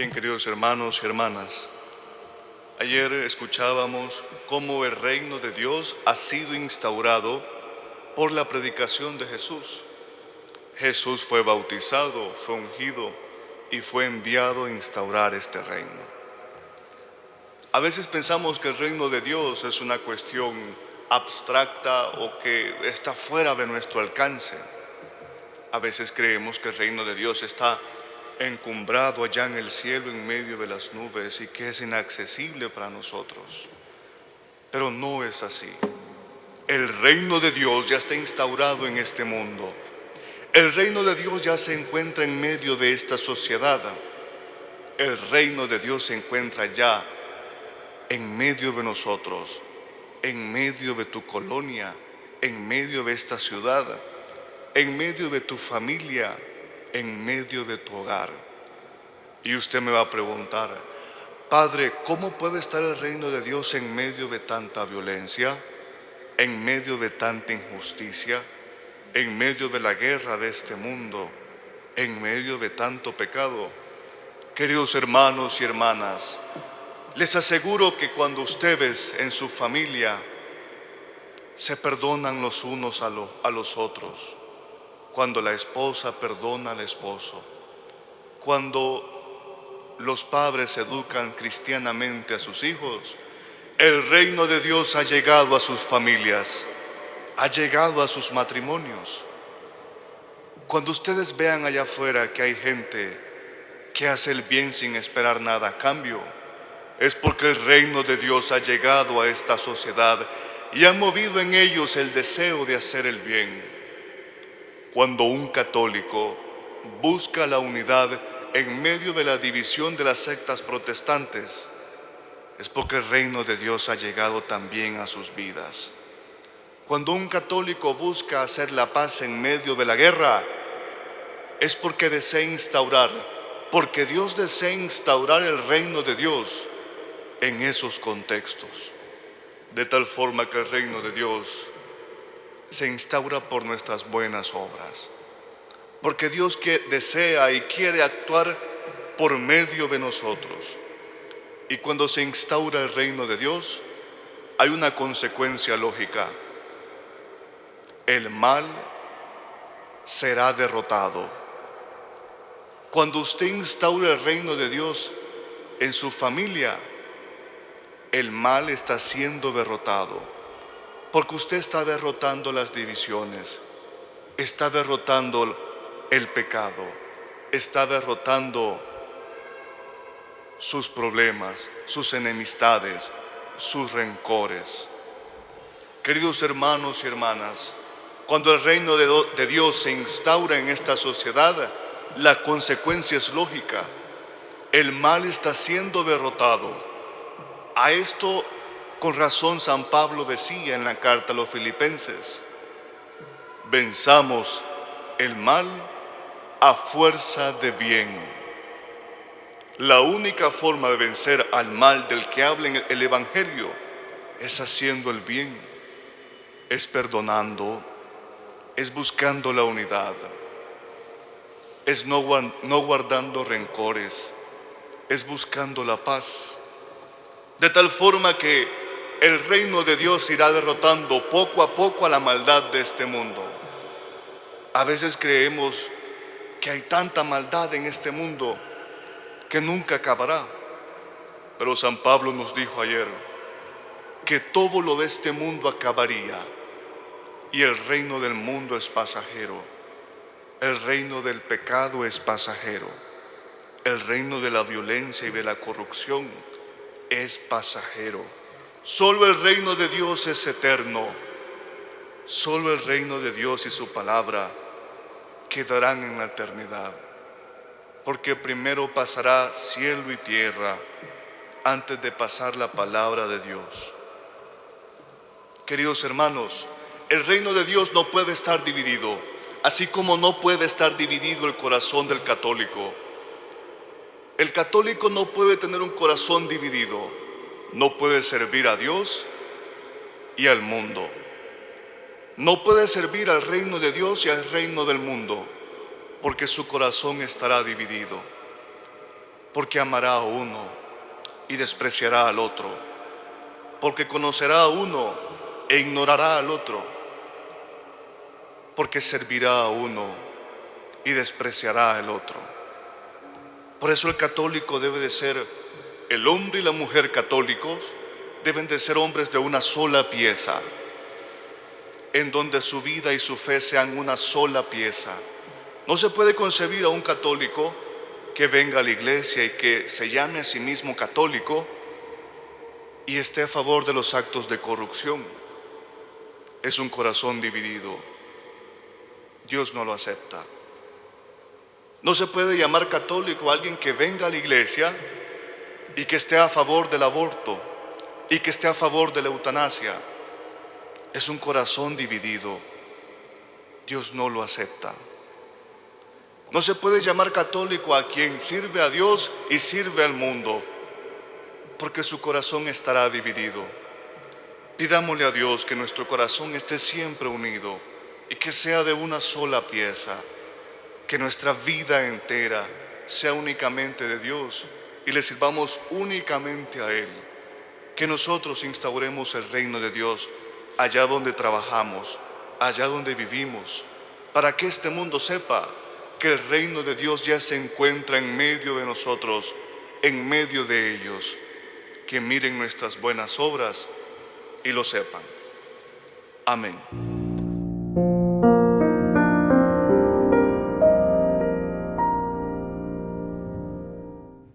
Bien, queridos hermanos y hermanas, ayer escuchábamos cómo el reino de Dios ha sido instaurado por la predicación de Jesús. Jesús fue bautizado, fue ungido y fue enviado a instaurar este reino. A veces pensamos que el reino de Dios es una cuestión abstracta o que está fuera de nuestro alcance. A veces creemos que el reino de Dios está encumbrado allá en el cielo, en medio de las nubes, y que es inaccesible para nosotros. Pero no es así. El reino de Dios ya está instaurado en este mundo. El reino de Dios ya se encuentra en medio de esta sociedad. El reino de Dios se encuentra ya en medio de nosotros, en medio de tu colonia, en medio de esta ciudad, en medio de tu familia, en medio de tu hogar. Y usted me va a preguntar: Padre, ¿cómo puede estar el reino de Dios en medio de tanta violencia, en medio de tanta injusticia, en medio de la guerra de este mundo, en medio de tanto pecado? Queridos hermanos y hermanas, les aseguro que cuando ustedes en su familia se perdonan los unos a los otros, cuando la esposa perdona al esposo, cuando los padres educan cristianamente a sus hijos, el reino de Dios ha llegado a sus familias, ha llegado a sus matrimonios. Cuando ustedes vean allá afuera que hay gente que hace el bien sin esperar nada a cambio, es porque el reino de Dios ha llegado a esta sociedad y ha movido en ellos el deseo de hacer el bien. Cuando un católico busca la unidad en medio de la división de las sectas protestantes, es porque el reino de Dios ha llegado también a sus vidas. Cuando un católico busca hacer la paz en medio de la guerra, es porque Dios desea instaurar el reino de Dios en esos contextos, de tal forma que el reino de Dios se instaura por nuestras buenas obras, porque Dios desea y quiere actuar por medio de nosotros. Y cuando se instaura el reino de Dios, hay una consecuencia lógica: el mal será derrotado. Cuando usted instaura el reino de Dios en su familia, el mal está siendo derrotado, porque usted está derrotando las divisiones, está derrotando el pecado, está derrotando sus problemas, sus enemistades, sus rencores. Queridos hermanos y hermanas, cuando el reino de Dios se instaura en esta sociedad, la consecuencia es lógica: el mal está siendo derrotado. A esto con razón San Pablo decía en la carta a los Filipenses: venzamos el mal a fuerza de bien. La única forma de vencer al mal del que habla en el Evangelio es haciendo el bien, es perdonando, es buscando la unidad, es no guardando rencores, es buscando la paz. De tal forma que el reino de Dios irá derrotando poco a poco a la maldad de este mundo. A veces creemos que hay tanta maldad en este mundo que nunca acabará. Pero San Pablo nos dijo ayer que todo lo de este mundo acabaría y el reino del mundo es pasajero. El reino del pecado es pasajero. El reino de la violencia y de la corrupción es pasajero. Solo el reino de Dios es eterno. Solo el reino de Dios y su palabra quedarán en la eternidad, porque primero pasará cielo y tierra antes de pasar la palabra de Dios. Queridos hermanos, el reino de Dios no puede estar dividido, así como no puede estar dividido el corazón del católico. El católico no puede tener un corazón dividido, no puede servir a Dios y al mundo. No puede servir al reino de Dios y al reino del mundo, porque su corazón estará dividido. porque amará a uno y despreciará al otro, porque conocerá a uno e ignorará al otro, porque servirá a uno y despreciará al otro. Por eso el católico debe de ser, el hombre y la mujer católicos deben de ser hombres de una sola pieza, en donde su vida y su fe sean una sola pieza. No se puede concebir a un católico que venga a la iglesia y que se llame a sí mismo católico y esté a favor de los actos de corrupción. Es un corazón dividido. Dios no lo acepta. No se puede llamar católico a alguien que venga a la iglesia y que esté a favor del aborto y que esté a favor de la eutanasia. Es un corazón dividido. Dios no lo acepta. No se puede llamar católico a quien sirve a Dios y sirve al mundo, porque su corazón estará dividido. Pidámosle a Dios que nuestro corazón esté siempre unido y que sea de una sola pieza, que nuestra vida entera sea únicamente de Dios y le sirvamos únicamente a Él, que nosotros instauremos el reino de Dios allá donde trabajamos, allá donde vivimos, para que este mundo sepa que el reino de Dios ya se encuentra en medio de nosotros, en medio de ellos, que miren nuestras buenas obras y lo sepan. Amén.